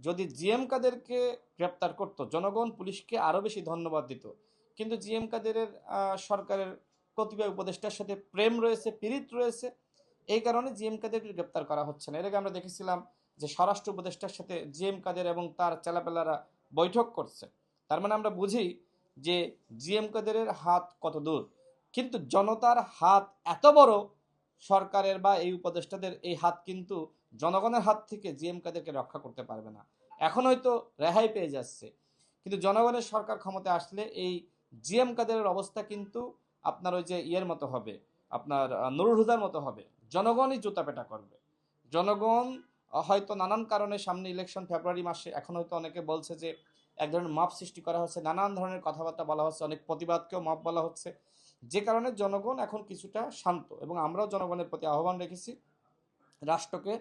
যদি জিএম কাদেরকে গ্রেপ্তার করত, জনগণ পুলিশকে আরও বেশি ধন্যবাদ দিত। কিন্তু জিএম কাদেরের সরকারের কতিপয় উপদেষ্টার সাথে প্রেম রয়েছে, পীড়িত রয়েছে, এই কারণে জিএম কাদেরকে গ্রেপ্তার করা হচ্ছে না। এর আগে আমরা দেখেছিলাম যে স্বরাষ্ট্র উপদেষ্টার সাথে জিএম কাদের এবং তার চেলাপেলারা বৈঠক করছে। তার মানে আমরা বুঝি যে জিএম কাদেরের হাত কত দূর। কিন্তু জনতার হাত এত বড়, সরকারের বা এই উপদেষ্টাদের এই হাত কিন্তু জনগণের হাত থেকে জিএম কাদেরকে রক্ষা করতে পারবে না। এখন হয়তো রেহাই পেয়ে যাচ্ছে, কিন্তু জনগণের সরকার ক্ষমতায় আসলে এই জিএম কাদেরের অবস্থা কিন্তু আপনার ওই যে ইয়ের মতো হবে, আপনার নুরুল হুদার মতো হবে। জনগণই জুতাপেটা করবে। জনগণ হয়তো নানান কারণে, সামনে ইলেকশন ফেব্রুয়ারি মাসে, এখন হয়তো অনেকে বলছে যে এক ধরনের মব সৃষ্টি করা হচ্ছে, নানান ধরনের কথাবার্তা বলা হচ্ছে, অনেক প্রতিবাদকেও মব বলা হচ্ছে, যে কারণে জনগণ এখন কিছুটা শান্ত। এবং আমরাও জনগণের প্রতি আহ্বান রেখেছি, রাষ্ট্রকে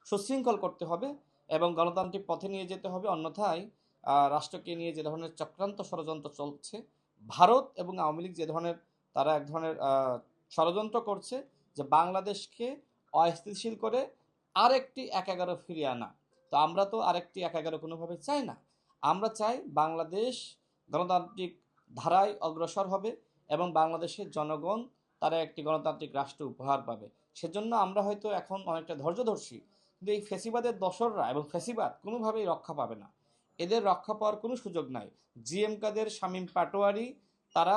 সুশৃঙ্খল করতে হবে এবং গণতান্ত্রিক পথে নিয়ে যেতে হবে। অন্যথায় রাষ্ট্রকে নিয়ে যে ধরনের চক্রান্ত ষড়যন্ত্র চলছে, ভারত এবং আওয়ামী লীগ যে ধরনের, তারা এক ধরনের ষড়যন্ত্র করছে যে বাংলাদেশকে অস্থিতিশীল করে আরেকটি ১/১১ ফিরিয়ে আনা। তো আমরা তো আরেকটি ১/১১ কোনোভাবে চাই না। আমরা চাই বাংলাদেশ গণতান্ত্রিক ধারায় অগ্রসর হবে এবং বাংলাদেশের জনগণ তারা একটি গণতান্ত্রিক রাষ্ট্র উপহার পাবে। সেজন্য আমরা হয়তো এখন অনেকটা ধৈর্য ধরছি, কিন্তু এই ফ্যাসিবাদের দোসররা এবং ফ্যাসিবাদ কোনোভাবেই রক্ষা পাবে না। এদের রক্ষা পাওয়ার কোনো সুযোগ নাই। জিএম কাদের, শামীম পাটোয়ারি, তারা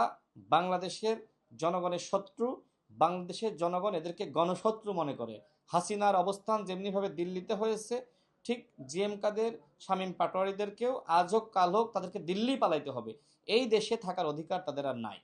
বাংলাদেশের জনগণের শত্রু। বাংলাদেশের জনগণ এদেরকে গণশত্রু মনে করে। হাসিনার অবস্থান যেমনিভাবে দিল্লিতে হয়েছে, ঠিক জিএম কাদের, শামীম পাটোয়ারিদেরকেও আজ হোক কাল হোক তাদেরকে দিল্লি পালাইতে হবে। এই দেশে থাকার অধিকার তাদের আর নাই।